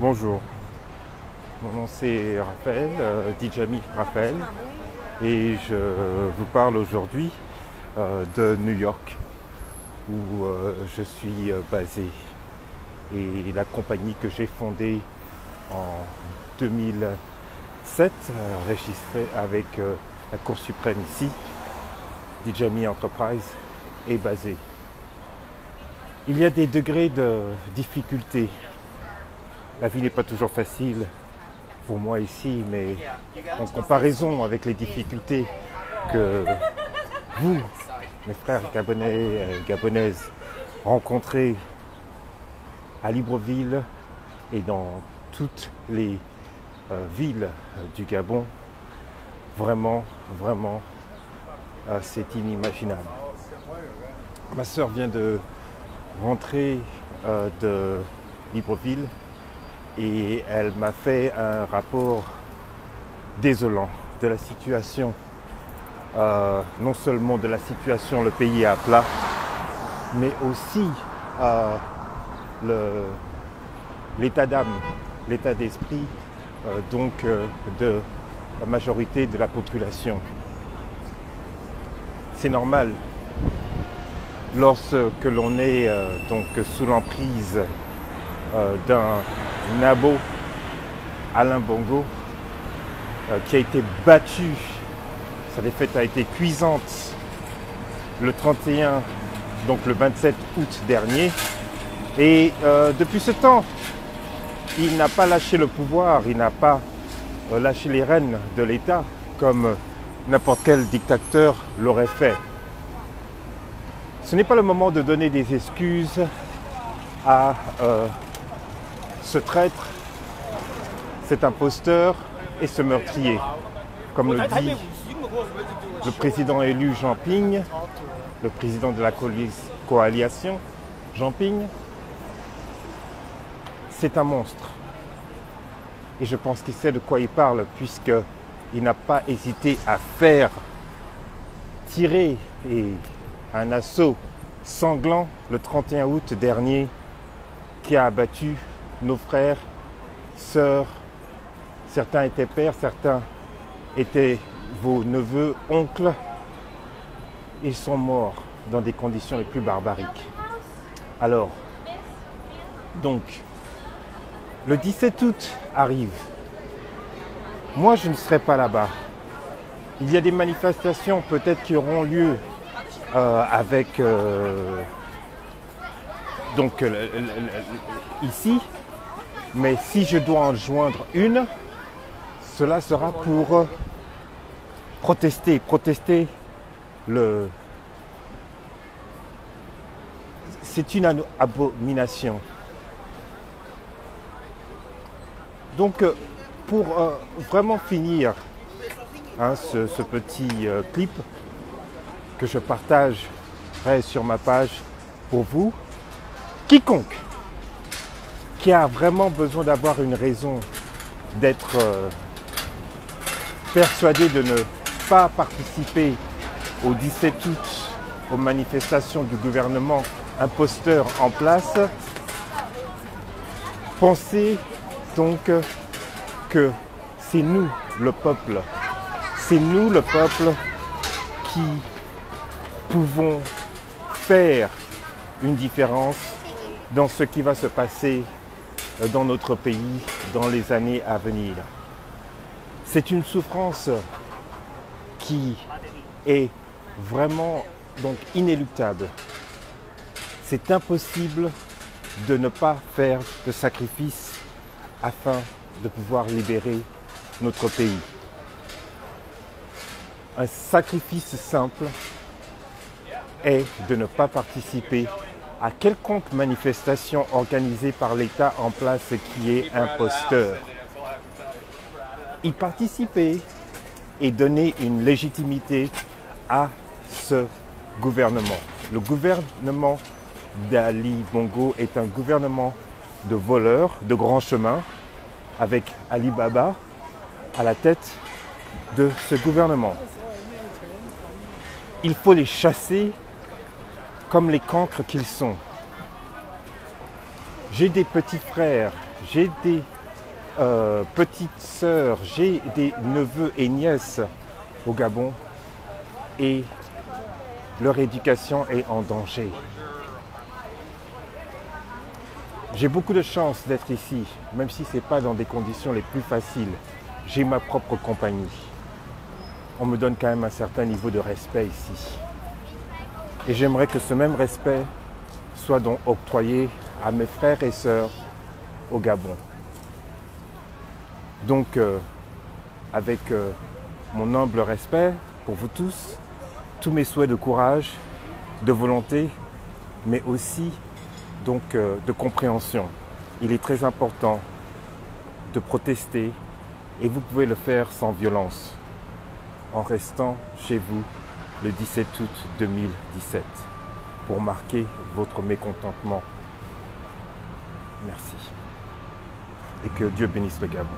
Bonjour, mon nom c'est Raphaël, Djamil Raphaël, et je vous parle aujourd'hui de New York où je suis basé. Et la compagnie que j'ai fondée en 2007, enregistrée avec la Cour suprême ici, Djamil Enterprise, est basée. Il y a des degrés de difficulté. La vie n'est pas toujours facile pour moi ici, mais en comparaison avec les difficultés que vous, mes frères gabonais et gabonaises, rencontrez à Libreville et dans toutes les villes du Gabon, vraiment, c'est inimaginable. Ma sœur vient de rentrer de Libreville et elle m'a fait un rapport désolant de la situation, non seulement de la situation, le pays est à plat, mais aussi l'état d'âme, l'état d'esprit de la majorité de la population. C'est normal lorsque l'on est sous l'emprise d'un Nabo, Alain Bongo, qui a été battu, sa défaite a été cuisante le 31, donc le 27 août dernier, et depuis ce temps, il n'a pas lâché le pouvoir, il n'a pas lâché les rênes de l'État comme n'importe quel dictateur l'aurait fait. Ce n'est pas le moment de donner des excuses à ce traître, cet imposteur et ce meurtrier. Comme le dit le président élu Jean Ping, le président de la coalition Jean Ping, c'est un monstre. Et je pense qu'il sait de quoi il parle, puisqu'il n'a pas hésité à faire tirer un assaut sanglant le 31 août dernier qui a abattu nos frères, sœurs, certains étaient pères, certains étaient vos neveux, oncles. Ils sont morts dans des conditions les plus barbariques. Alors, donc, le 17 août arrive. Moi, je ne serai pas là-bas. Il y a des manifestations peut-être qui auront lieu ici, mais si je dois en joindre une, cela sera pour protester c'est une abomination. Donc pour vraiment finir ce petit clip que je partagerai sur ma page pour vous, quiconque qui a vraiment besoin d'avoir une raison d'être persuadé de ne pas participer au 17 août aux manifestations du gouvernement imposteur en place, pensez donc que c'est nous le peuple qui pouvons faire une différence dans ce qui va se passer dans notre pays dans les années à venir. C'est une souffrance qui est vraiment donc inéluctable. C'est impossible de ne pas faire de sacrifice afin de pouvoir libérer notre pays. Un sacrifice simple est de ne pas participer à quelconque manifestation organisée par l'État en place qui est imposteur. Y participer et donner une légitimité à ce gouvernement. Le gouvernement d'Ali Bongo est un gouvernement de voleurs, de grands chemins, avec Ali Baba à la tête de ce gouvernement. Il faut les chasser comme les cancres qu'ils sont. J'ai des petits frères, j'ai des petite sœur, j'ai des neveux et nièces au Gabon et leur éducation est en danger. J'ai beaucoup de chance d'être ici, même si ce n'est pas dans des conditions les plus faciles. J'ai ma propre compagnie. On me donne quand même un certain niveau de respect ici. Et j'aimerais que ce même respect soit donc octroyé à mes frères et sœurs au Gabon. Donc, avec mon humble respect pour vous tous mes souhaits de courage, de volonté, mais aussi donc de compréhension. Il est très important de protester et vous pouvez le faire sans violence, en restant chez vous le 17 août 2017 pour marquer votre mécontentement. Merci. Et que Dieu bénisse le Gabon.